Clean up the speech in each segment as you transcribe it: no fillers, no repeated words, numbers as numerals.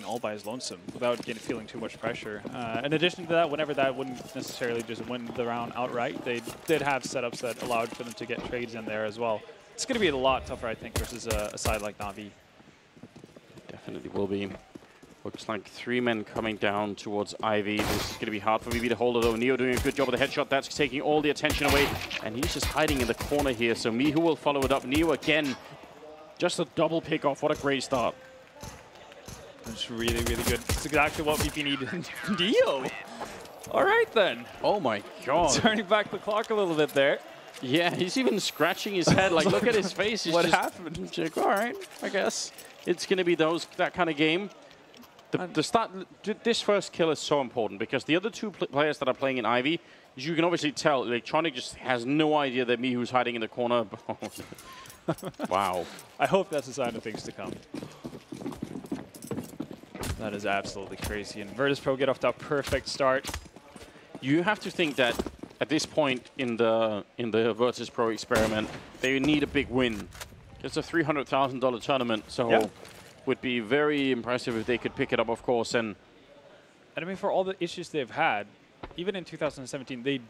all by his lonesome without feeling too much pressure. In addition to that, whenever that wouldn't necessarily just win the round outright, they did have setups that allowed for them to get trades in there as well. It's going to be a lot tougher, I think, versus a side like Navi. Definitely will be. Looks like 3 men coming down towards Ivy. This is going to be hard for VP to hold it, though. Neo doing a good job with the headshot. That's taking all the attention away. And he's just hiding in the corner here. So Mihu will follow it up. Neo again. Just a double pick off. What a great start. It's really, really good. It's exactly what VP needed. Neo! All right, then. Oh, my God. Turning back the clock a little bit there. Yeah, he's even scratching his head. Like, look at his face. He's what just, happened? Like, all right, I guess. It's going to be that kind of game. This first kill is so important because the other two players that are playing in Ivy, as you can obviously tell, Electronic just has no idea that Mihu's hiding in the corner. Wow. I hope that's a sign of things to come. That is absolutely crazy. And Virtus Pro get off to a perfect start. You have to think that at this point in the Virtus Pro experiment, they need a big win. It's a $300,000 tournament, so yeah. Would be very impressive if they could pick it up, of course. And I mean, for all the issues they've had, even in 2017, they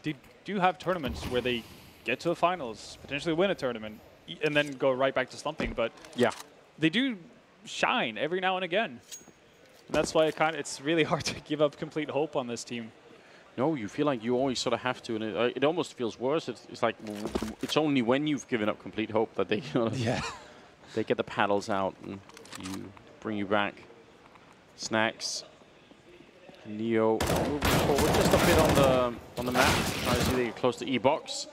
do have tournaments where they get to the finals, potentially win a tournament, and then go right back to slumping. But yeah, they do shine every now and again. And that's why it's really hard to give up complete hope on this team. No, you feel like you always sort of have to, and it almost feels worse. It's like it's only when you've given up complete hope that they they get the paddles out and bring you back. Snacks. Neo moving forward just a bit on the map. Trying to see they get close to E-box.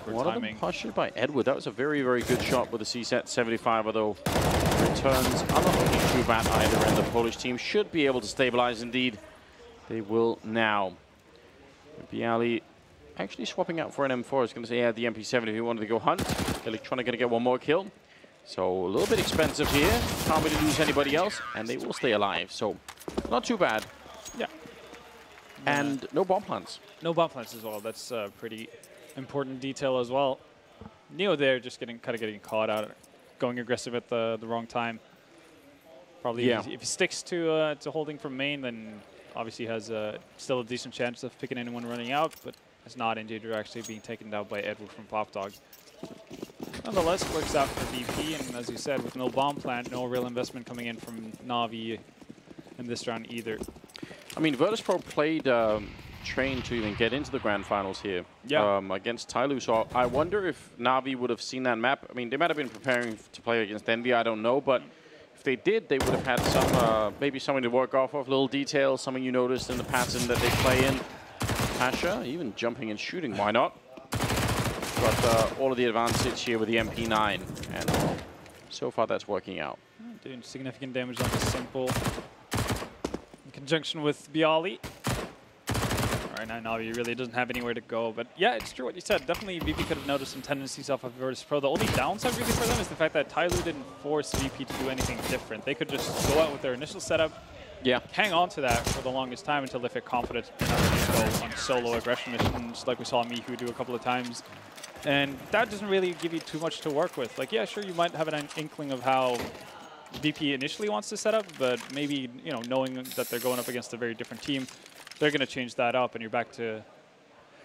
What are the pushes by Edward? That was a very, very good shot with the C-set 75, although returns are not looking too bad either, and the Polish team should be able to stabilize indeed. They will now. Bialy actually swapping out for an M4. I was going to say, yeah, the MP7 if he wanted to go hunt. Electronic going to get one more kill. So a little bit expensive here. Can't really lose anybody else, and they will stay alive. So not too bad. Yeah. And no bomb plants. No bomb plants as well. That's a pretty important detail as well. Neo there just getting caught out, going aggressive at the wrong time. Probably if he sticks to holding from main, then obviously has still a decent chance of picking anyone running out, but it's not in danger of actually being taken down by Edward from Pop Dog. Nonetheless, works out for VP, and as you said, with no bomb plant, no real investment coming in from Navi in this round either. I mean, Virtus Pro played Train to even get into the grand finals here against Tyloo, so I wonder if Navi would have seen that map. I mean, they might have been preparing to play against Envy, I don't know, but if they did, they would have had some, maybe something to work off of, little details, something you noticed in the pattern that they play in. Pasha, even jumping and shooting, why not? But all of the advantage here with the MP9, and so far that's working out. Doing significant damage on the Simple in conjunction with Bialy. All right, now Navi really doesn't have anywhere to go, but yeah, it's true what you said. Definitely VP could have noticed some tendencies off of Virtus Pro. The only downside really for them is the fact that Tyloo didn't force VP to do anything different. They could just go out with their initial setup, hang on to that for the longest time until they feel confident enough to go on solo aggression missions like we saw Mihu do a couple of times. And that doesn't really give you too much to work with. Like, yeah, sure, you might have an inkling of how VP initially wants to set up, but maybe, you know, knowing that they're going up against a very different team, they're going to change that up, and you're back to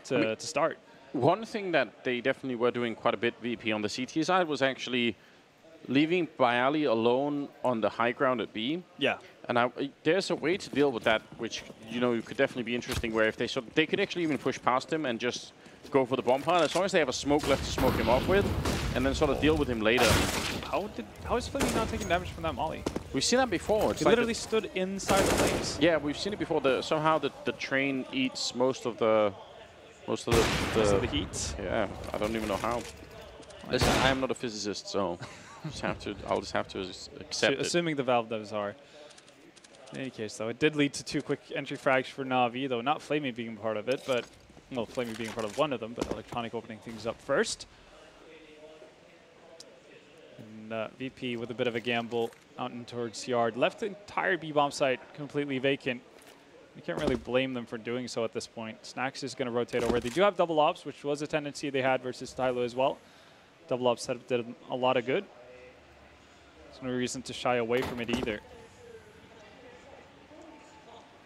start. One thing that they definitely were doing quite a bit, VP, on the CT side was actually leaving Bialy alone on the high ground at B. Yeah. And there's a way to deal with that, which, you know, could definitely be interesting, where if they could actually even push past him and just go for the bomb plant, as long as they have a smoke left to smoke him off with, and then sort of deal with him later. How is Flamie not taking damage from that molly? We've seen that before. He literally stood inside the place. Yeah, we've seen it before. Somehow the train eats most of the heat. Yeah, I don't even know how. Listen, I am not a physicist, so I'll just have to accept it. Assuming the valve devs are. In any case, though, it did lead to 2 quick entry frags for Navi, though not Flamie being part of it, but well, Flamie being part of one of them, but Electronic opening things up first. And VP with a bit of a gamble out in towards Yard. Left the entire B-bomb site completely vacant. You can't really blame them for doing so at this point. Snacks is going to rotate over. They do have double ops, which was a tendency they had versus Tyloo as well. Double ops setup did a lot of good. There's no reason to shy away from it either.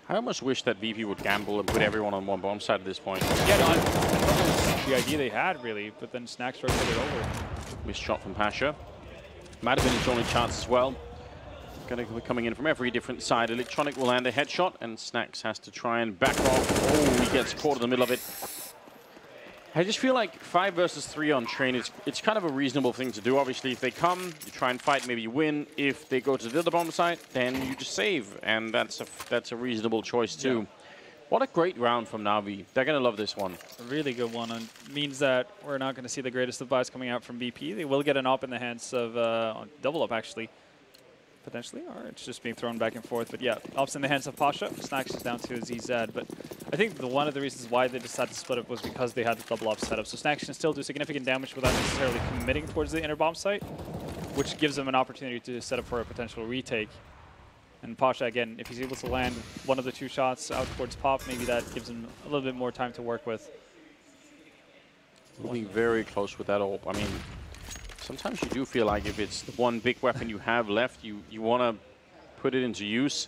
I almost wish that VP would gamble and put everyone on one bomb site at this point. Yeah, no, that was the idea they had, really, but then Snacks tried to put it over. Missed shot from Pasha. Might have been his only chance as well. Going to be coming in from every different side. Electronic will land a headshot, and Snacks has to try and back off. Oh, he gets caught in the middle of it. I just feel like 5 versus 3 on Train, it's kind of a reasonable thing to do. Obviously, if they come, you try and fight, maybe you win. If they go to the other bomb site, then you just save, and that's a reasonable choice too. Yeah. What a great round from Navi. They're going to love this one. A really good one, and means that we're not going to see the greatest of buys coming out from VP. They will get an op in the hands of double up, actually. Potentially, or it's just being thrown back and forth. But yeah, ops in the hands of Pasha. Snacks is down to a ZZ. But I think one of the reasons why they decided to split up was because they had the double op setup. So Snacks can still do significant damage without necessarily committing towards the inner bomb site, which gives them an opportunity to set up for a potential retake. And Pasha, again, if he's able to land one of the 2 shots out towards Pop, maybe that gives him a little bit more time to work with. Moving very close with that ult. I mean, sometimes you do feel like if it's the one big weapon you have left, you want to put it into use.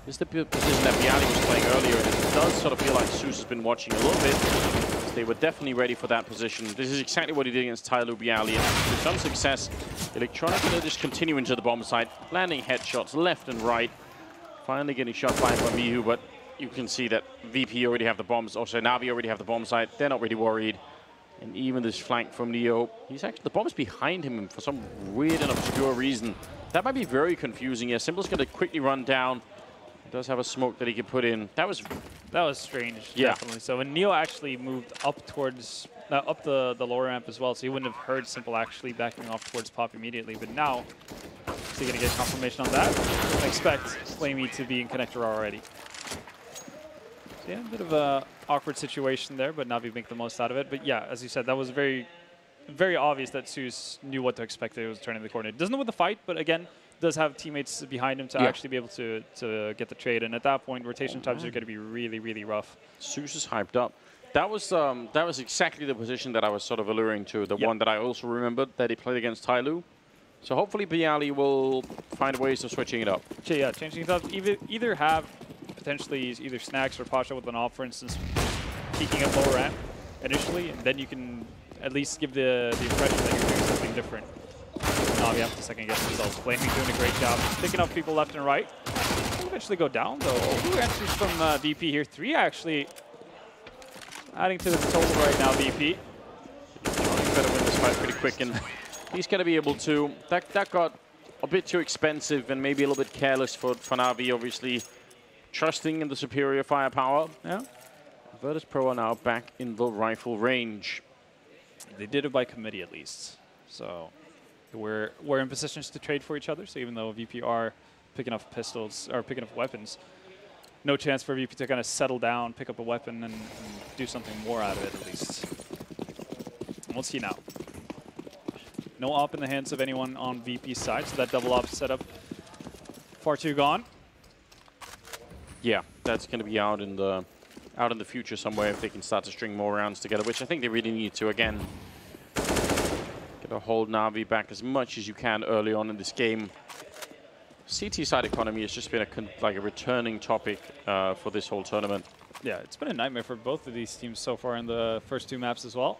This is the position that Bialy was playing earlier, and it does sort of feel like zeus has been watching a little bit. They were definitely ready for that position. This is exactly what he did against Tyloo Bialy, and with some success, Electronic will just continue into the bomb site, landing headshots left and right, finally getting shot by Mihu, but you can see that VP already have the bombs, also Navi already have the bomb site. They're not really worried. And even this flank from Neo, he's actually, the bomb's behind him for some weird and obscure reason. That might be very confusing. Yeah, Simple's going to quickly run down. He does have a smoke that he can put in. That was strange, yeah. Definitely. So when Neo actually moved up towards, up the lower ramp as well, so he wouldn't have heard Simple actually backing off towards Pop immediately. But now, is he going to get confirmation on that? I expect Flamie to be in connector already. So yeah, a bit of a awkward situation there, but Navi make the most out of it. But yeah, as you said, that was very, very obvious that zeus knew what to expect. That he was turning the corner. Doesn't know what the fight, but again, does have teammates behind him to actually be able to get the trade. And at that point, rotation times are going to be really, really rough. zeus is hyped up. That was exactly the position that I was sort of alluring to. The one that I also remembered that he played against Tyloo. So hopefully Bialy will find ways of switching it up. Yeah, changing things up. Either have potentially either Snacks or Pasha with an op, for instance, peeking at lower ramp initially, and then you can at least give the impression that you're doing something different. Navi have to second guess themselves. Flamie doing a great job, picking up people left and right. Will eventually go down though. 2 entries from VP here, 3 actually. Adding to the total right now, VP. He's better win this fight pretty quick, and he's going to be able to. That got a bit too expensive and maybe a little bit careless for Navi, obviously. Trusting in the superior firepower. Yeah. Virtus Pro are now back in the rifle range. They did it by committee at least. So we're in positions to trade for each other. So even though VP are picking up pistols or picking up weapons, no chance for VP to kind of settle down, pick up a weapon, and do something more out of it at least. And we'll see now. No op in the hands of anyone on VP's side, so that double op setup far too gone. Yeah, that's going to be out in the future somewhere if they can start to string more rounds together, which I think they really need to. Again, got to hold Navi back as much as you can early on in this game. CT side economy has just been like a returning topic for this whole tournament. Yeah, it's been a nightmare for both of these teams so far in the first 2 maps as well.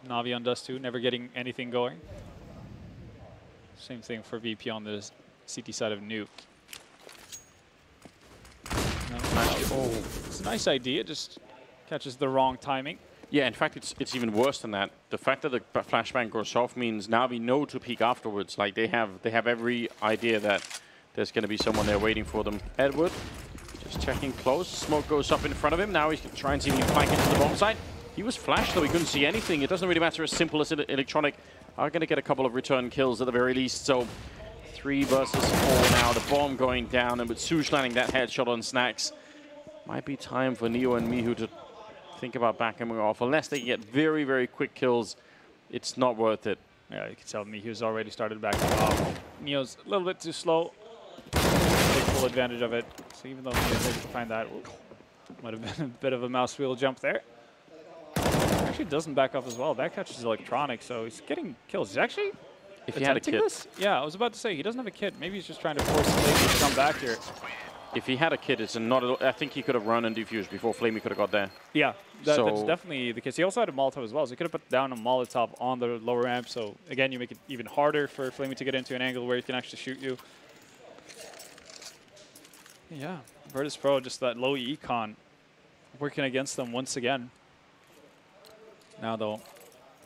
Navi on Dust 2, never getting anything going. Same thing for VP on the CT side of Nuke. Oh, it's a nice idea, just catches the wrong timing. Yeah, in fact, it's even worse than that. The fact that the flashbang goes off means Navi know to peek afterwards. Like they have every idea that there's going to be someone there waiting for them. Edward just checking close. Smoke goes up in front of him. Now he's going to try and see if he can flank into the bomb site. He was flashed, though he couldn't see anything. It doesn't really matter as simple as Electronic are going to get a couple of return kills at the very least. So 3 versus 4 now. The bomb going down, and with zeus landing that headshot on Snacks, might be time for Neo and Mihu to think about backing off. Unless they get very, very quick kills, it's not worth it. Yeah, you can tell Mihu's already started backing off. Neo's a little bit too slow. Take full advantage of it. So even though Neo's able to find that, might have been a bit of a mouse wheel jump there. Actually doesn't back up as well. That catches Electronic, so he's getting kills. He's actually if he had a kit. This? Yeah, I was about to say, he doesn't have a kit. Maybe he's just trying to force Flamie to come back here. if he had a kit, it's not. I think he could have run and defused before Flamie could have got there. Yeah, that's definitely the case. He also had a Molotov as well, so he could have put down a Molotov on the lower ramp. So again, you make it even harder for Flamie to get into an angle where he can actually shoot you. Yeah, Virtus Pro, just that low econ working against them once again. Now though,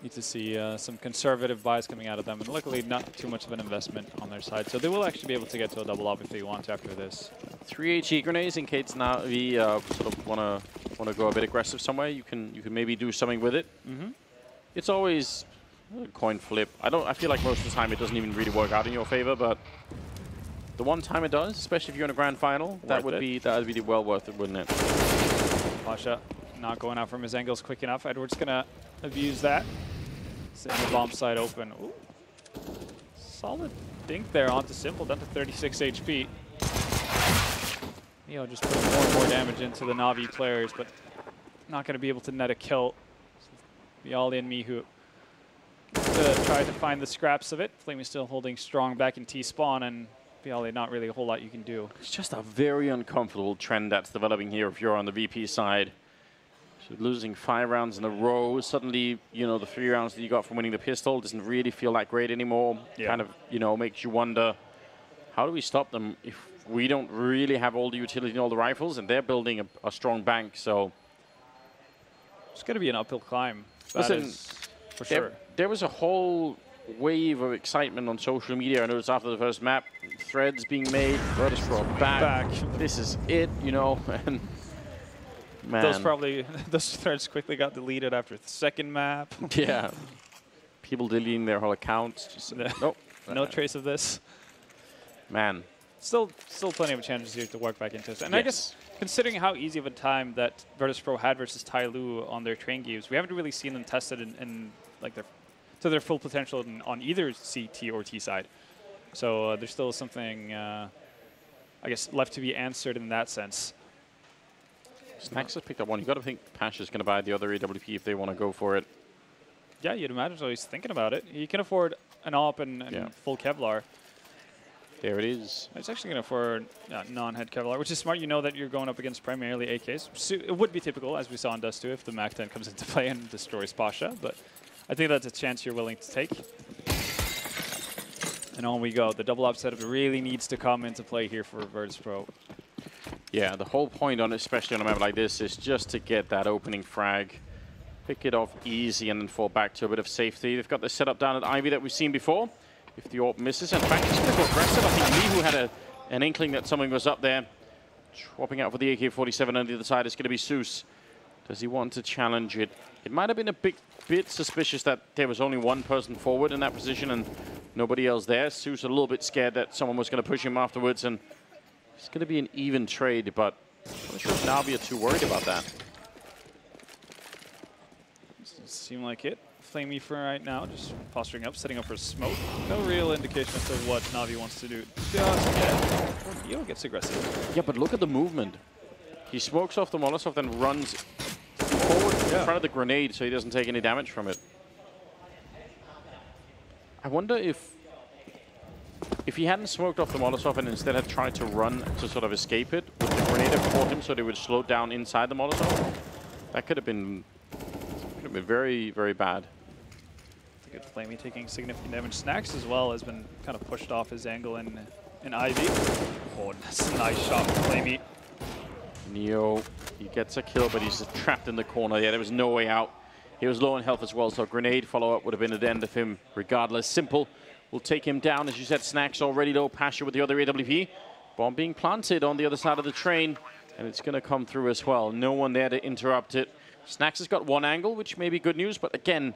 need to see some conservative buys coming out of them, and luckily not too much of an investment on their side. So they will actually be able to get to a double up if they want to after this. 3 HE grenades in case Navi sort of want to go a bit aggressive somewhere. You can maybe do something with it. It's always a coin flip. I feel like most of the time it doesn't even really work out in your favor, but the one time it does, especially if you're in a grand final, that would be well worth it, wouldn't it? Pasha not going out from his angles quick enough. Edward's gonna abuse that. Sitting the bomb side open. Ooh. Solid dink there onto Simple, down to 36 HP. You know, just putting more and more damage into the Navi players, but not going to be able to net a kill. Bialy and Mihu try to find the scraps of it. Flamie still holding strong back in T-spawn, and Bialy not really a whole lot you can do. It's just a very uncomfortable trend that's developing here if you're on the VP side. So losing 5 rounds in a row, suddenly, you know, the 3 rounds that you got from winning the pistol doesn't really feel that great anymore. Yeah. Kind of, you know, makes you wonder, how do we stop them if we don't really have all the utility and all the rifles, and they're building a strong bank, so. It's going to be an uphill climb. Listen, for sure. There was a whole wave of excitement on social media. I noticed after the first map, threads being made, Virtus Pro back. This is it, you know, and man. Those threads quickly got deleted after the second map. Yeah. People deleting their whole accounts. Just, nope. No trace of this. Man. Still plenty of chances here to work back into it. And I guess, considering how easy of a time that Virtus Pro had versus Tai Lu on their train games, we haven't really seen them tested in like to their full potential on either CT or T side. So there's still something, I guess, left to be answered in that sense. Snacks has picked up one. You've got to think Pasha's going to buy the other AWP if they want to go for it. Yeah, you'd imagine so. He's thinking about it. He can afford an AWP and full Kevlar. There it is. It's actually going to afford non-head Kevlar, which is smart. You know that you're going up against primarily AKs. So it would be typical, as we saw in Dust 2, if the Mac 10 comes into play and destroys Pasha. But I think that's a chance you're willing to take. And on we go. The double up setup really needs to come into play here for Virtus Pro. Yeah, the whole point on it, especially on a map like this, is just to get that opening frag, pick it off easy, and then fall back to a bit of safety. They've got the setup down at Ivy that we've seen before. If the AWP misses, and back is going to go aggressive. I think Mihu had an inkling that something was up there. Swapping out for the AK-47 on the other side is going to be Zeus. Does he want to challenge it? It might have been a bit suspicious that there was only one person forward in that position and nobody else there. Zeus a little bit scared that someone was going to push him afterwards, and it's going to be an even trade, but I'm not sure if Navi are too worried about that. Doesn't seem like it. Flamie for right now, just posturing up, setting up for smoke. No real indication as to what Navi wants to do. He gets aggressive. Yeah, but look at the movement. He smokes off the Molotov, then runs forward in front of the grenade so he doesn't take any damage from it. I wonder if he hadn't smoked off the Molotov and instead had tried to run to sort of escape it, would the grenade have caught him so they would slow down inside the Molotov? That could have been very, very bad. Good Flamie taking significant damage. Snacks as well has been kind of pushed off his angle in Ivy. Oh, that's a nice shot from Flamie. Neo, he gets a kill, but he's trapped in the corner. Yeah, there was no way out. He was low on health as well, so a grenade follow-up would have been at the end of him regardless. Simple will take him down. As you said, Snacks already low. Pasha with the other AWP. Bomb being planted on the other side of the train, and it's going to come through as well. No one there to interrupt it. Snacks has got one angle, which may be good news, but again,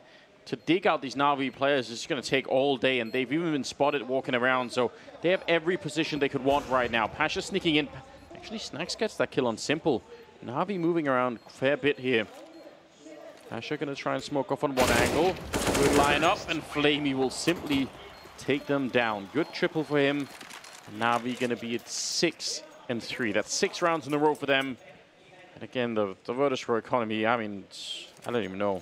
to dig out these Navi players is going to take all day, and they've even been spotted walking around, so they have every position they could want right now. Pasha sneaking in. Actually, Snacks gets that kill on Simple. Navi moving around a fair bit here. Pasha going to try and smoke off on one angle. Good line up, and Flamie will simply take them down. Good triple for him. Navi going to be at 6-3. That's 6 rounds in a row for them. And again, the Virtus Pro economy, I mean, I don't even know.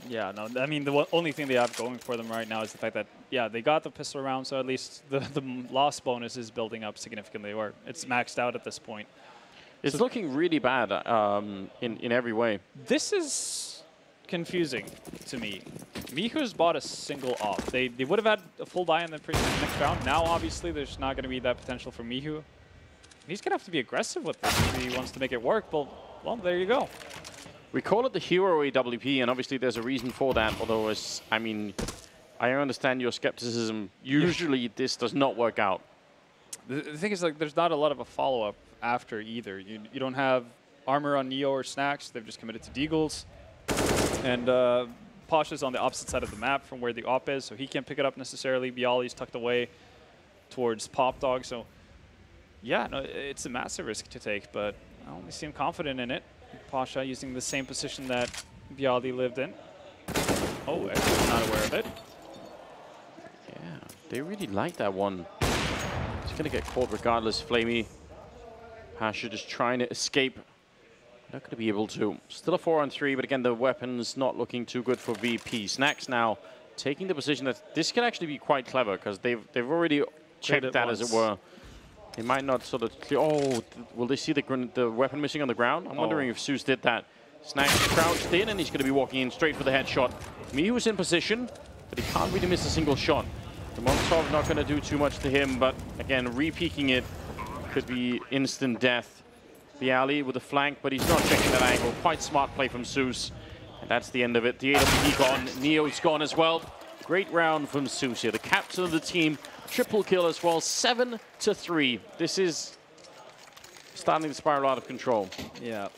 Yeah, no, I mean, the only thing they have going for them right now is the fact that yeah, they got the pistol round, so at least the loss bonus is building up significantly, or it's maxed out at this point. It's so looking really bad in every way. This is confusing to me. miHo's bought a single off. They would have had a full buy in the next round. Now, obviously, there's not going to be that potential for miHo. He's going to have to be aggressive with this if he wants to make it work. Well, there you go. We call it the hero AWP, and obviously there's a reason for that. Although, I mean, I understand your skepticism. Usually, this does not work out. The thing is, like, there's not a lot of a follow-up after either. You don't have armor on Neo or Snacks. They've just committed to Deagles. And Pasha's on the opposite side of the map from where the op is, so he can't pick it up necessarily. Bialy's tucked away towards Pop Dog. So, yeah, no, it's a massive risk to take, but I only seem confident in it. Pasha using the same position that Bialy lived in. Oh, actually not aware of it. Yeah, they really like that one. He's going to get caught regardless. Flamie. Pasha just trying to escape. Not going to be able to. Still a 4-on-3, but again, the weapon's not looking too good for VP. Snacks now taking the position that this can actually be quite clever because they've already checked that, as it were. They might not sort of clear. Oh, will they see the weapon missing on the ground? I'm wondering if zeus did that. Snacks crouched in, and he's going to be walking in straight for the headshot. miHo's in position, but he can't really miss a single shot. The Molotov not going to do too much to him, but again, re-peeking it could be instant death. Bialy with a flank, but he's not checking that angle. Quite smart play from zeus. And that's the end of it. The AWP gone. Neo's gone as well. Great round from zeus here. The captain of the team. Triple kill as well. 7-3. This is starting to spiral out of control. Yeah.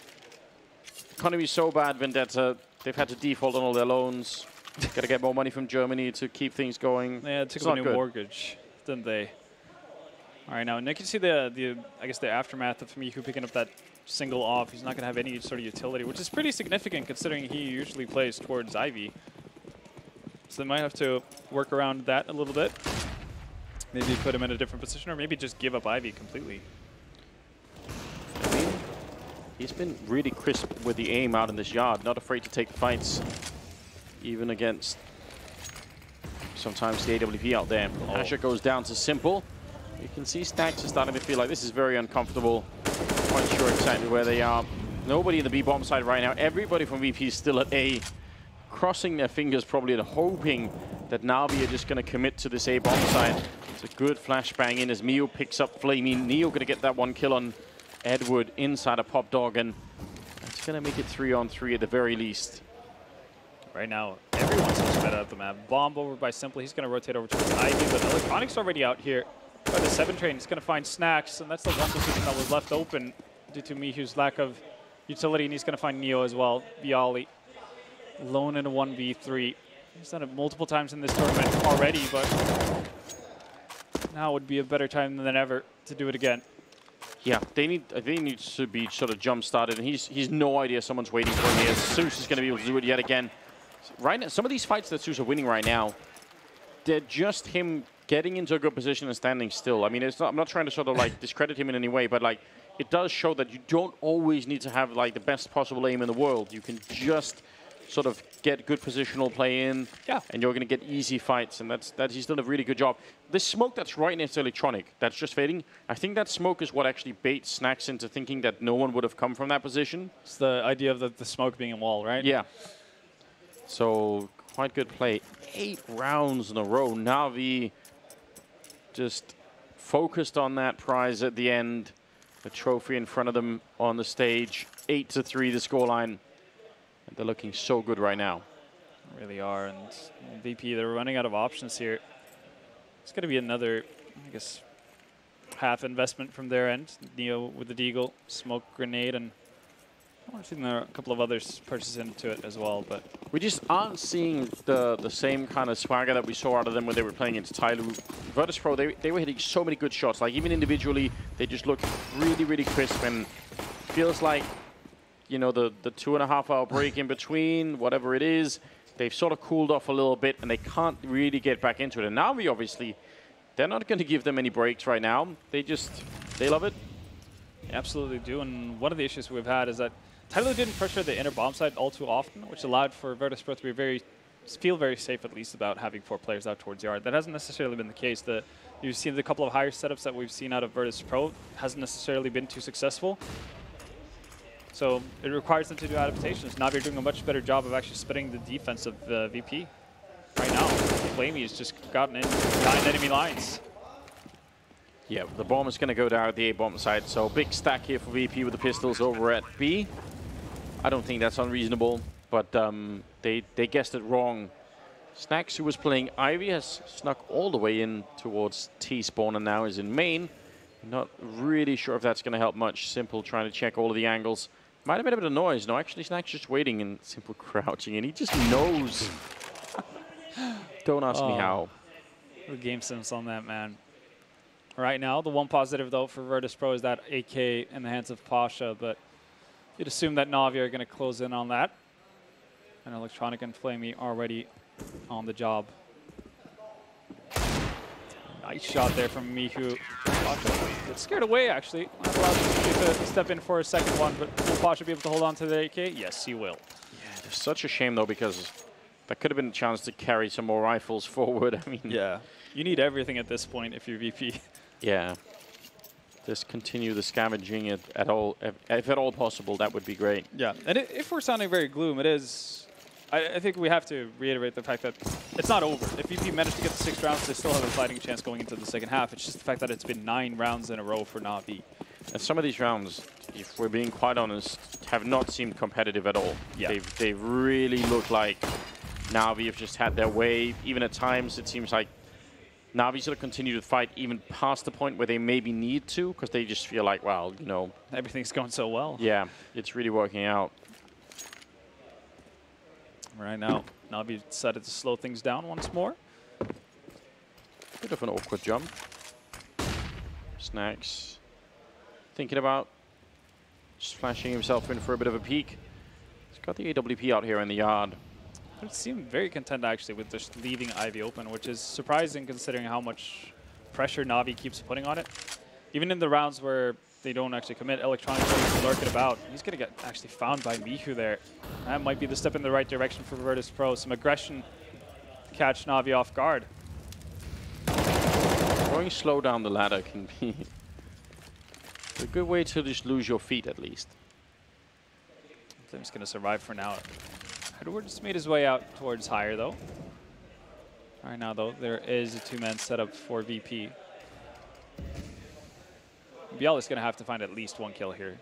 Economy so bad, Vendetta. They've had to default on all their loans. Got to get more money from Germany to keep things going. Yeah, it took a new mortgage, didn't they? All right, now, and you can see I guess the aftermath of miHo picking up that single off. He's not going to have any sort of utility, which is pretty significant considering he usually plays towards Ivy. So they might have to work around that a little bit. Maybe put him in a different position, or maybe just give up Ivy completely. I mean, he's been really crisp with the aim out in this yard, not afraid to take the fights, even against sometimes the AWP out there. Asher goes down to Simple. You can see Stacks is starting to feel like this is very uncomfortable. Quite sure exactly where they are. Nobody in the B-bomb side right now. Everybody from VP is still at A. Crossing their fingers probably and hoping that Navi are just going to commit to this A-bomb side. It's a good flashbang in as miHo picks up Flamie. Neo going to get that one kill on Edward inside a Pop Dog, and that's going to make it 3-on-3 at the very least. Right now, everyone's just better at the map. Bomb over by Simple. He's going to rotate over towards Ivy, but Electronic's already out here. By the 7 train, he's going to find Snacks, and that's the one position that was left open due to miHo's lack of utility, and he's going to find Neo as well. Bialy, lone in a 1v3. He's done it multiple times in this tournament already, but now would be a better time than ever to do it again. Yeah, they need to be sort of jump-started, and he's no idea someone's waiting for him here. zeus is going to be able to do it yet again. Right now, some of these fights that zeus are winning right now, they're just him getting into a good position and standing still. I mean, it's not, I'm not trying to sort of like discredit him in any way, but like it does show that you don't always need to have like the best possible aim in the world. You can just sort of get good positional play in, and you're going to get easy fights, and that's he's done a really good job. This smoke that's right next to Electronic, that's just fading, I think that smoke is what actually baits Snacks into thinking that no one would have come from that position. It's the idea of the smoke being a wall, right? Yeah. So, quite good play. 8 rounds in a row. Navi just focused on that prize at the end. The trophy in front of them on the stage. 8-3 the scoreline. And they're looking so good right now. They really are. And VP, they're running out of options here. It's going to be another, I guess, half investment from their end. Neo with the Deagle, smoke grenade, and I think there are a couple of others purchased into it as well. But we just aren't seeing the same kind of swagger that we saw out of them when they were playing against Tyloo. Virtus Pro, they were hitting so many good shots. Like even individually, they just look really, really crisp, and feels like, you know, the 2.5-hour break in between, whatever it is, they've sort of cooled off a little bit, and they can't really get back into it. And Navi, obviously, they're not going to give them any breaks right now. They love it. They absolutely do. And one of the issues we've had is that Tyloo didn't pressure the inner bomb side all too often, which allowed for Virtus Pro to be very feel very safe, at least, about having 4 players out towards yard. That hasn't necessarily been the case. You've seen the couple of higher setups that we've seen out of Virtus Pro hasn't necessarily been too successful. So it requires them to do adaptations. Navi are doing a much better job of actually splitting the defense of VP. Right now, Flamie has just gotten in behind enemy lines. Yeah, the bomb is going to go down at the A bomb side. So big stack here for VP with the pistols over at B. I don't think that's unreasonable, but they guessed it wrong. Snacks, who was playing Ivy, has snuck all the way in towards T spawn and now is in main. Not really sure if that's going to help much. Simple trying to check all of the angles. Might have made a bit of noise. No, actually, Snacks just waiting and Simple crouching, and he just knows. Don't ask me how. The game sense on that, man. Right now, the one positive, though, for Virtus Pro is that AK in the hands of Pasha, but you'd assume that Navi are going to close in on that. And Electronic and Flamie already on the job. Nice shot there from Mihu. Pasha gets scared away, actually. Not allowed to step in for a second one, but will Pasha be able to hold on to the AK? Yes, he will. Yeah, it's such a shame, though, because that could have been a chance to carry some more rifles forward. I mean, yeah, you need everything at this point if you're VP. Yeah. Just continue the scavenging if at all possible. That would be great. Yeah, and if we're sounding very gloom, it is. I think we have to reiterate the fact that it's not over. If VP managed to get the 6 rounds, they still have a fighting chance going into the second half. It's just the fact that it's been 9 rounds in a row for Navi. And some of these rounds, if we're being quite honest, have not seemed competitive at all. Yeah. They really look like Navi have just had their way. Even at times, it seems like Navi sort of continue to fight even past the point where they maybe need to, because they just feel like, well, you know, everything's going so well. Yeah, it's really working out. Right now, Navi decided to slow things down once more. Bit of an awkward jump. Snacks thinking about just flashing himself in for a bit of a peek. He's got the AWP out here in the yard. It seemed very content, actually, with just leaving Ivy open, which is surprising considering how much pressure Navi keeps putting on it. Even in the rounds where they don't actually commit, Electronic is lurking about. He's going to get actually found by Mihu there. That might be the step in the right direction for Virtus Pro. Some aggression to catch Navi off guard. Going slow down the ladder can be a good way to just lose your feet, at least. Flame's going to survive for now. Edwards made his way out towards higher, though. All right, now, though, there is a 2-man setup for VP. Biel is going to have to find at least 1 kill here.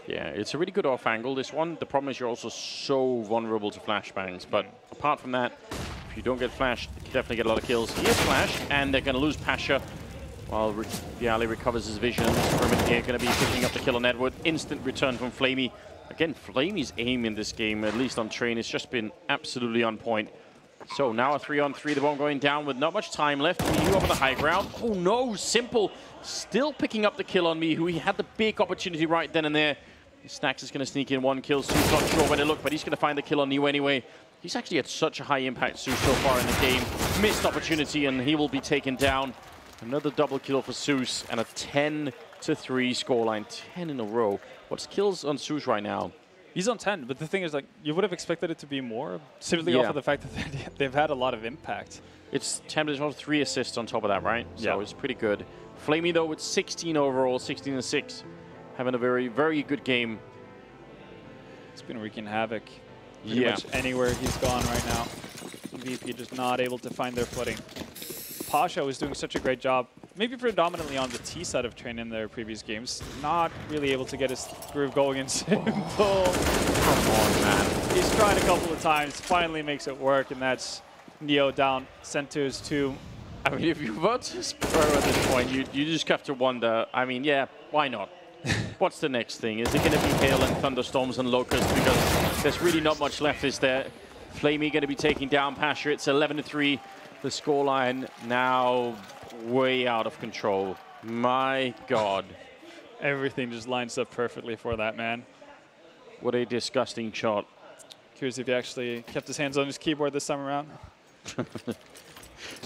Yeah, it's a really good off angle, this one. The problem is you're also so vulnerable to flashbangs. But apart from that, if you don't get flashed, you can definitely get a lot of kills. He is flashed, and they're going to lose Pasha while Bialy recovers his vision. They're going to be picking up the kill on Edward. Instant return from Flamie. Again, Flamie's aim in this game, at least on Train, has just been absolutely on point. So now a 3-on-3, the bomb going down with not much time left. Mihu up on the high ground. Oh no, Simple still picking up the kill on Mihu. He had the big opportunity right then and there. Snacks is going to sneak in 1 kill. Su's not sure where to look, but he's going to find the kill on Niu anyway. He's actually had such a high impact, Su, so far in the game. Missed opportunity, and he will be taken down. Another double kill for Zeus, and a 10-3 scoreline. 10 in a row. What's kills on Zeus right now? He's on 10, but the thing is, like, you would have expected it to be more, simply off of the fact that they've had a lot of impact. It's 10, but there's 3 assists on top of that, right? Yeah. So it's pretty good. Flamie, though, with 16 overall, 16-6. Having a very, very good game. It's been wreaking havoc pretty much anywhere he's gone right now. VP just not able to find their footing. Pasha was doing such a great job, maybe predominantly on the T side of Train in their previous games. Not really able to get his groove going in Simple. Come on, man. He's tried a couple of times, finally makes it work, and that's Neo down, sent to his tomb. I mean, if you vote to Pro at this point, you just have to wonder, I mean, yeah, why not? What's the next thing? Is it going to be hail and thunderstorms and locusts? Because there's really not much left, is there? Flamie going to be taking down Pasha. It's 11-3. The scoreline now way out of control. My God. Everything just lines up perfectly for that man. What a disgusting shot. Curious if he actually kept his hands on his keyboard this time around.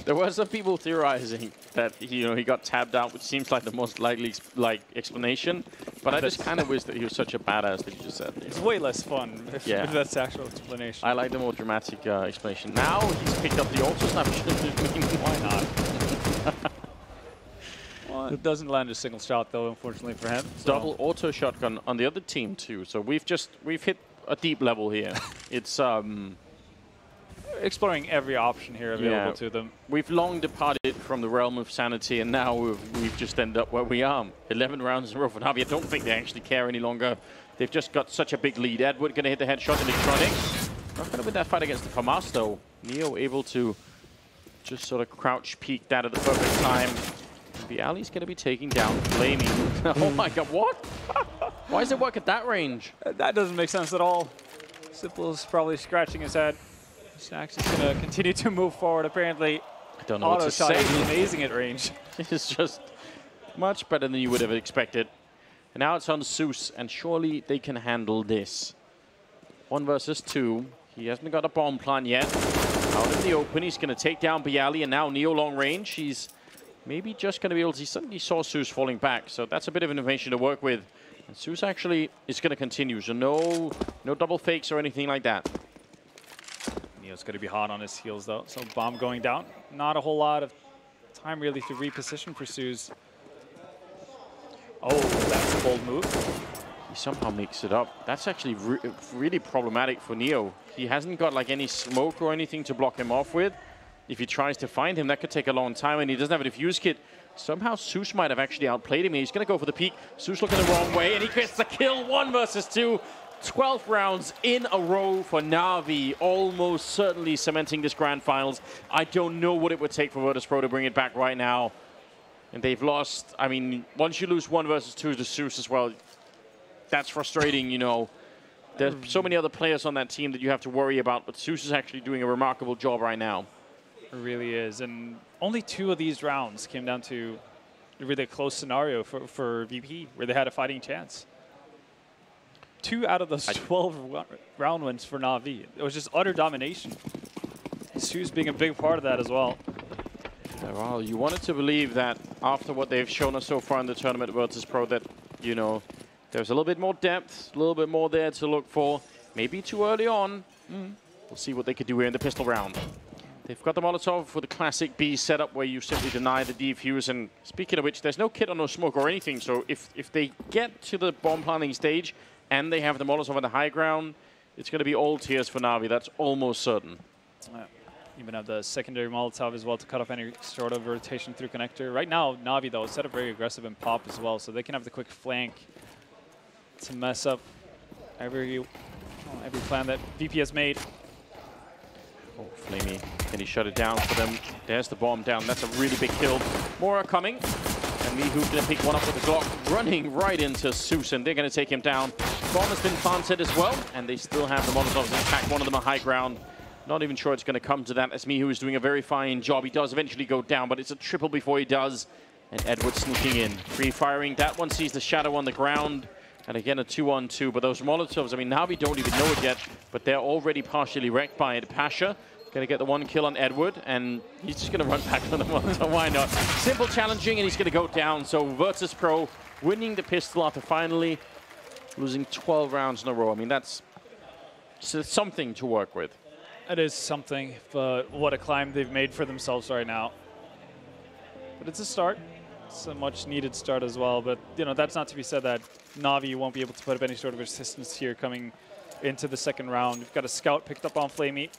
There were some people theorizing that he got tabbed out, which seems like the most likely explanation. But I just kind of wish that he was such a badass that you just said. It's way less fun if that's the actual explanation. I like the more dramatic explanation. Now he's picked up the auto sniper. Why not? It doesn't land a single shot though, unfortunately for him. So. Double auto shotgun on the other team too. So we've hit a deep level here. It's exploring every option here available to them. We've long departed from the realm of sanity, and now we've just ended up where we are. 11 rounds in a row for Navi. I don't think they actually care any longer. They've just got such a big lead. Edward going to hit the headshot. Electronic. Not going to win that fight against the FAMAS though. Neo able to just sort of crouch peek that at the perfect time. Bially's going to be taking down Flamie. Oh my god, what? Why does it work at that range? That doesn't make sense at all. Simple's probably scratching his head. Snax is going to continue to move forward, apparently. I don't know what to say. Is amazing at range. It's just much better than you would have expected. And now it's on Zeus, and surely they can handle this. 1 versus 2. He hasn't got a bomb plant yet. Out in the open, he's going to take down Bially, and now Neo long range. He's maybe just going to be able to... He suddenly saw Zeus falling back, so that's a bit of information to work with. And Zeus actually is going to continue, so no double fakes or anything like that. Neo's going to be hot on his heels, though. So bomb going down. Not a whole lot of time, really, to reposition for Zeus. Oh, that's a bold move. He somehow makes it up. That's actually really problematic for Neo. He hasn't got, like, any smoke or anything to block him off with. If he tries to find him, that could take a long time, and he doesn't have a defuse kit. Somehow Zeus might have actually outplayed him. He's going to go for the peak. Zeus looking the wrong way, and he gets the kill. 1 versus 2. 12 rounds in a row for Navi, almost certainly cementing this grand finals. I don't know what it would take for Virtus Pro to bring it back right now. And they've lost. I mean, once you lose 1 versus 2 to Zeus as well, that's frustrating, you know. There's so many other players on that team that you have to worry about, but Zeus is actually doing a remarkable job right now. It really is. And only 2 of these rounds came down to a really close scenario for VP, where they had a fighting chance. 2 out of those 12 round wins for Navi. It was just utter domination. Zeus being a big part of that as well. Yeah, well, you wanted to believe that after what they've shown us so far in the tournament at Virtus Pro, that, you know, there's a little bit more depth, a little bit more there to look for. Maybe too early on. We'll see what they could do here in the pistol round. They've got the Molotov with the classic B setup where you simply deny the defuse. And speaking of which, there's no kit or no smoke or anything. So if they get to the bomb planting stage and they have the Molotov on the high ground, it's going to be all tears for Navi. That's almost certain. Even have the secondary Molotov as well to cut off any sort of rotation through connector. Right now, Navi, though, is set up very aggressive in pop as well, so they can have the quick flank to mess up every plan that VP has made. Oh, Flamie, can he shut it down for them? There's the bomb down. That's a really big kill. More are coming. And Mihu going to pick one up with the Glock, running right into Zeus, and they're going to take him down. Bomb has been planted as well, and they still have the Molotovs intact. One of them on high ground. Not even sure it's going to come to that, as Mihu is doing a very fine job. He does eventually go down, but it's a triple before he does. And Edward sneaking in. Free firing. That one sees the shadow on the ground. And again, a 2-on-2. But those Molotovs, I mean, Navi don't even know it yet, but they're already partially wrecked by it. Pasha going to get the 1 kill on Edward, and he's just going to run back on the Molotov. Why not? Simple challenging, and he's going to go down. So Virtus Pro winning the pistol after finally losing 12 rounds in a row. I mean, that's something to work with. It is something, but what a climb they've made for themselves right now. But it's a start. It's a much-needed start as well. But, you know, that's not to be said that Navi won't be able to put up any sort of resistance here coming into the second round. We've got a scout picked up on Flamie.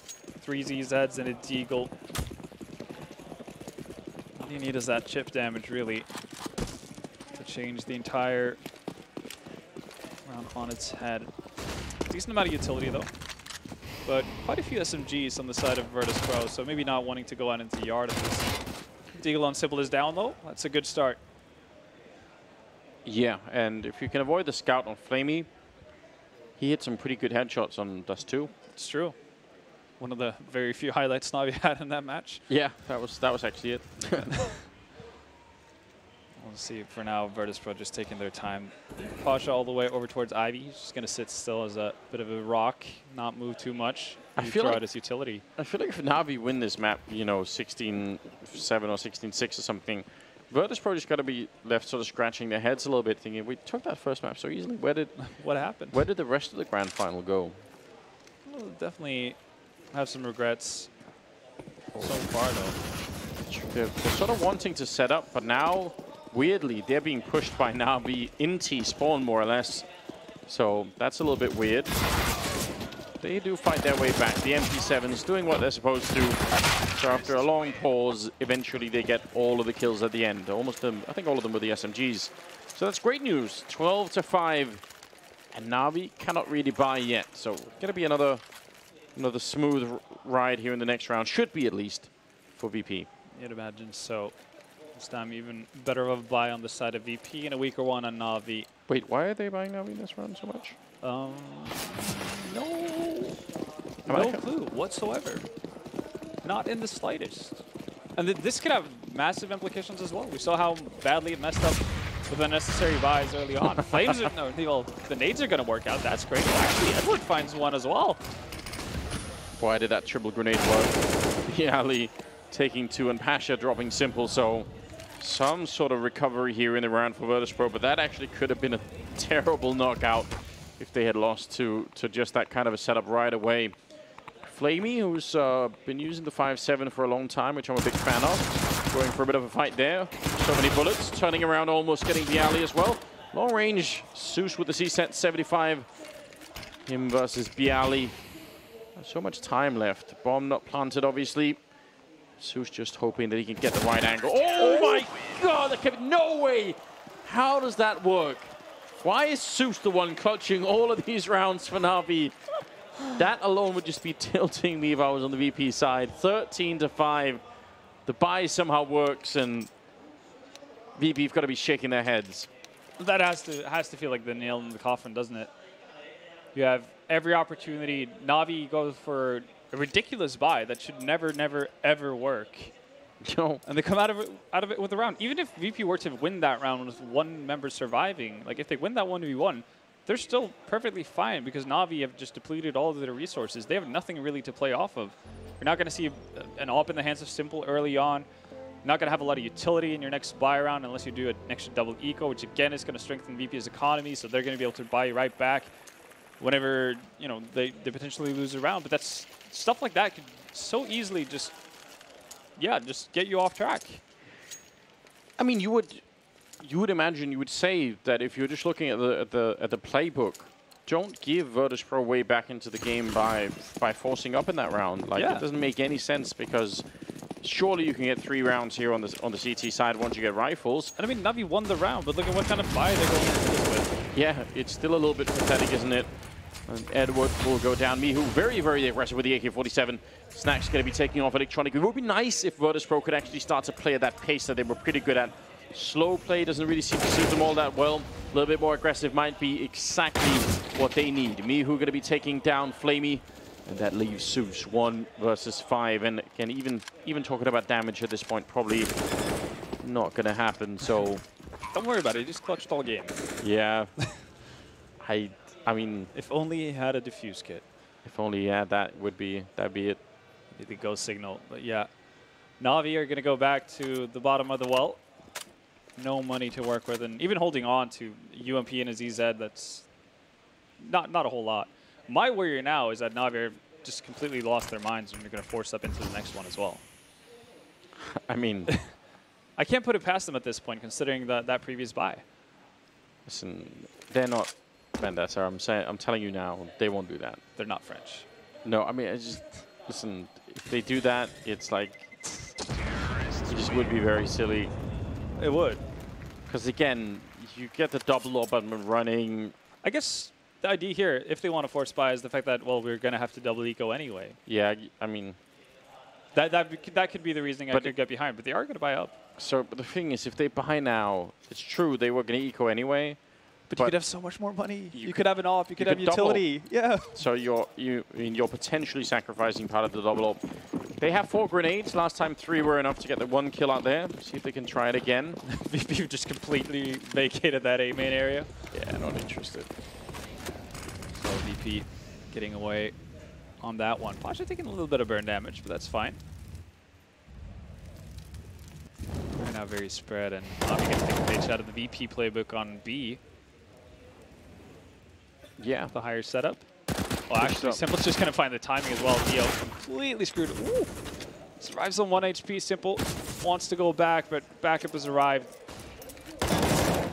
3 ZZs and a Deagle. All you need is that chip damage, really, to change the entire round on its head. Decent amount of utility, though. But quite a few SMGs on the side of Virtus Pro, so maybe not wanting to go out into yard if this Deagle on Simple is down, though. That's a good start. Yeah, and if you can avoid the scout on Flamie, he hit some pretty good headshots on Dust 2. It's true. One of the very few highlights Navi had in that match. Yeah, that was actually it. See, for now, Virtus Pro just taking their time. Pasha all the way over towards Ivy. He's just going to sit still as a bit of a rock, not move too much. I feel like out his utility. I feel like if Navi win this map, you know, 16-7 or 16-6 or something, Virtus Pro just got to be left sort of scratching their heads a little bit, thinking, we took that first map so easily. Where did what happened? Where did the rest of the grand final go? Well, definitely have some regrets so far, though. They're sort of wanting to set up, but now, weirdly, they're being pushed by Navi in T-spawn, more or less. So that's a little bit weird. They do fight their way back. The MP7s doing what they're supposed to. So after a long pause, eventually they get all of the kills at the end. Almost, I think all of them were the SMGs. So that's great news. 12-5. And Navi cannot really buy yet. So going to be another smooth ride here in the next round. Should be, at least, for VP. You'd imagine so. This time even better of a buy on the side of VP and a weaker one on Navi. Wait, why are they buying Navi in this round so much? No clue whatsoever. Not in the slightest. And this could have massive implications as well. We saw how badly it messed up with unnecessary buys early on. Flames are, the nades are going to work out. That's great. Actually, Edward finds one as well. Why did that triple grenade work? Bialy taking two and Pasha dropping simple. So some sort of recovery here in the round for Virtus Pro, but that actually could have been a terrible knockout if they had lost to just that kind of a setup right away. Flamie, who's been using the 5-7 for a long time, which I'm a big fan of. Going for a bit of a fight there. So many bullets. Turning around, almost getting Bialy as well. Long range. Zeus with the C-set, 75. Him versus Bialy. So much time left. Bomb not planted, obviously. Zeus just hoping that he can get the right angle. Oh my god! No way! How does that work? Why is Zeus the one clutching all of these rounds for Navi? That alone would just be tilting me if I was on the VP side. 13-5. The buy somehow works, and VP've got to be shaking their heads. That has to feel like the nail in the coffin, doesn't it? You have every opportunity. Navi goes for a ridiculous buy that should never, never, ever work. No. And they come out of it with a round. Even if VP were to win that round with one member surviving, like if they win that 1v1, they're still perfectly fine because Navi have just depleted all of their resources. They have nothing really to play off of. You're not going to see an AWP in the hands of Simple early on. You're not going to have a lot of utility in your next buy round unless you do an extra double eco, which again is going to strengthen VP's economy, so they're going to be able to buy you right back whenever they potentially lose a round. But that's stuff like that could so easily just get you off track. I mean, you would imagine, you would say that if you're just looking at the playbook, don't give Virtus Pro way back into the game by forcing up in that round. Like, it doesn't make any sense because surely you can get 3 rounds here on the CT side once you get rifles. And I mean, Navi won the round, but look at what kind of buy they're going into this with. Yeah, it's still a little bit pathetic, isn't it? And Edward will go down. Mihu very, very aggressive with the AK-47. Snack's going to be taking off Electronic. It would be nice if Virtus Pro could actually start to play at that pace that they were pretty good at. Slow play doesn't really seem to suit them all that well. A little bit more aggressive might be exactly what they need. Mihu going to be taking down Flamie. And that leaves Zeus 1 versus 5. And again, even talking about damage at this point, probably not going to happen. So don't worry about it. He just clutched all game. Yeah. I mean, if only he had a diffuse kit. If only he had that, that'd be it. The go signal. But yeah, Navi are going to go back to the bottom of the well. No money to work with, and even holding on to UMP and a ZZ, that's not a whole lot. My worry now is that Navi have just completely lost their minds and they're going to force up into the next one as well. I mean, I can't put it past them at this point, considering that previous buy. Listen, they're not Vendetta. I'm telling you now, they won't do that. They're not French. No, I mean, listen. If they do that, it's like it just would be very silly. It would. Because again, you get the double up and running. I guess the idea here, if they want to force buy, is the fact that, well, we're going to have to double eco anyway. Yeah, I mean, that could be the reasoning I could get behind, but they are going to buy up. So, but the thing is, if they buy now, it's true they were going to eco anyway. But you could have so much more money. You could have an AWP. You could have utility. Yeah. So you're potentially sacrificing part of the double up They have 4 grenades. Last time 3 were enough to get the 1 kill out there. See if they can try it again. VP just completely vacated that A main area. Yeah, not interested. So VP getting away on that one. Pasha taking a little bit of burn damage, but that's fine. We're now very spread, and Navi gets to take a page out of the VP playbook on B. Yeah. The higher setup. Well, actually, Simple's just going to find the timing as well. Neo completely screwed. Ooh. Survives on 1 HP. Simple wants to go back, but backup has arrived.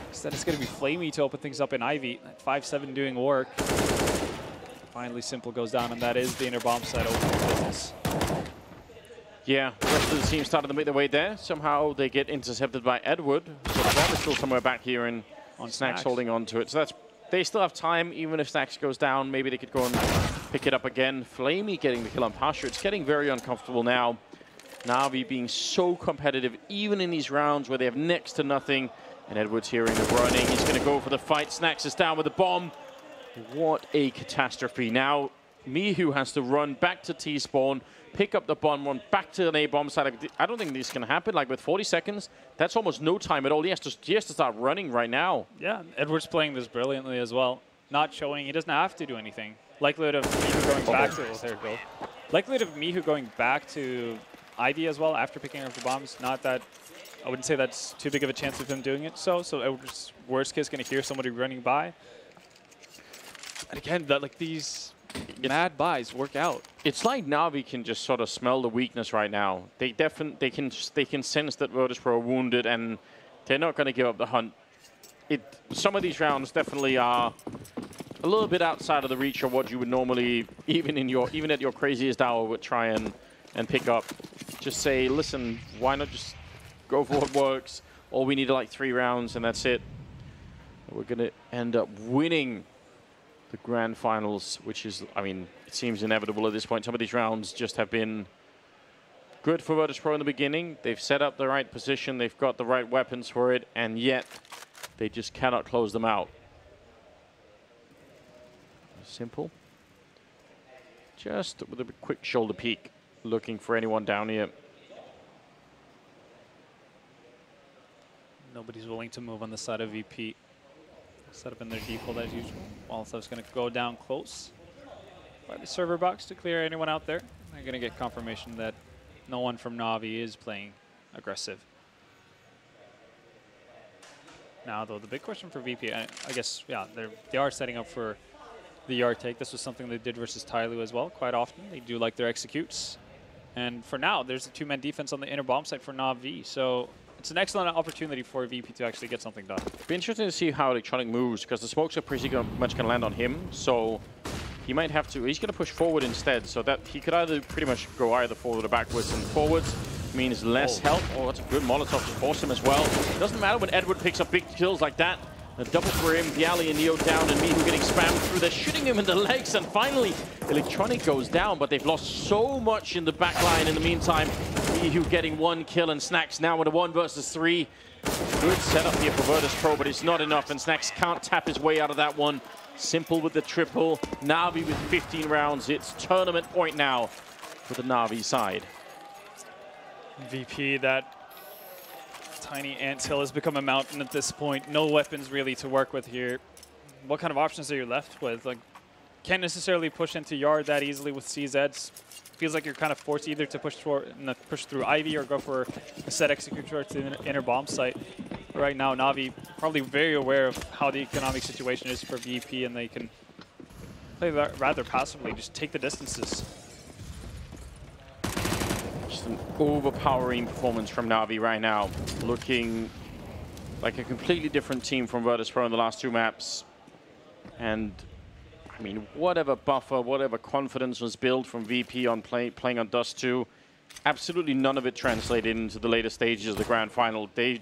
Instead, it's going to be Flamie to open things up in Ivy. That 5-7 doing work. Finally, Simple goes down, and that is the inner bomb side open for business. Yeah, the rest of the team started to make their way there. Somehow they get intercepted by Edward. So the bomb is still somewhere back here, and on Snacks holding on to it. So that's. They still have time, even if Snacks goes down. Maybe they could go and pick it up again. Flamie getting the kill on Pasha. It's getting very uncomfortable now. Navi being so competitive, even in these rounds where they have next to nothing. And Edward's hearing the running. He's going to go for the fight. Snacks is down with the bomb. What a catastrophe. Now, Mihu has to run back to T-spawn, pick up the bomb, run back to an A-bomb side. I don't think this can happen. Like, with 40 seconds, that's almost no time at all. He has to start running right now. Yeah, Edward's playing this brilliantly as well. Not showing, he doesn't have to do anything. Likelihood of Mihu going back to, oh, there we go. Likelihood of Mihu going back to Ivy as well after picking up the bombs, not that, I wouldn't say that's too big of a chance of him doing it. So Edward's worst case going to hear somebody running by. And again, like these mad buys work out. It's like Navi can just sort of smell the weakness right now. They can sense that Virtus Pro are wounded, and they're not going to give up the hunt. Some of these rounds definitely are a little bit outside of the reach of what you would normally, even at your craziest hour, would try and pick up. Just say, listen, why not just go for what works? All we need are like 3 rounds, and that's it. We're going to end up winning the grand finals, which is, I mean, it seems inevitable at this point. Some of these rounds just have been good for Virtus Pro in the beginning. They've set up the right position, they've got the right weapons for it, and yet they just cannot close them out. Simple. Just with a quick shoulder peek, looking for anyone down here. Nobody's willing to move on the side of VP. Set up in their default as usual. Waltho's going to go down close by the server box to clear anyone out there. They're going to get confirmation that no one from Navi is playing aggressive. Now, though, the big question for VP, I guess, yeah, they are setting up for the yard take. This was something they did versus Tyloo as well quite often. They do like their executes. And for now, there's a 2-man defense on the inner bomb site for Navi. So it's an excellent opportunity for VP to actually get something done. It'll be interesting to see how Electronic moves, because the smokes are pretty much going to land on him. So he might have to, he's going to push forward instead. So that he could either pretty much go either forward or backwards, and forwards means less help. Oh, that's a good Molotov to force him as well. It doesn't matter when Edward picks up big kills like that. A double for him, Bialy and Neo down, and Mihu getting spammed through. They're shooting him in the legs, and finally Electronic goes down, but they've lost so much in the back line in the meantime. Mihu getting 1 kill, and Snacks now with a 1 versus 3. Good setup here for Virtus Pro, but it's not enough, and Snacks can't tap his way out of that one. Simple with the triple. Navi with 15 rounds. It's tournament point now for the Navi side. VP, that tiny anthill has become a mountain at this point. No weapons really to work with here. What kind of options are you left with? Like, can't necessarily push into yard that easily with CZs. Feels like you're kind of forced either to push through Ivy or go for a set execute towards the inner bomb site. But right now, Navi probably very aware of how the economic situation is for VP, and they can play rather passively, just take the distances. Just an overpowering performance from Navi right now. Looking like a completely different team from Virtus Pro in the last 2 maps. And I mean, whatever buffer, whatever confidence was built from VP on playing on Dust 2, absolutely none of it translated into the later stages of the grand final. They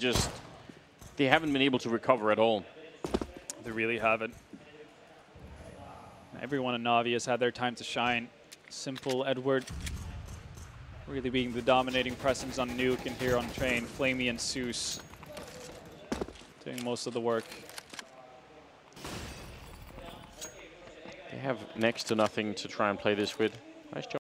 haven't been able to recover at all. They really haven't. Everyone in Navi has had their time to shine. Simple, Edward really being the dominating presence on Nuke, and here on Train, Flamie and Zeus doing most of the work. They have next to nothing to try and play this with. Nice job.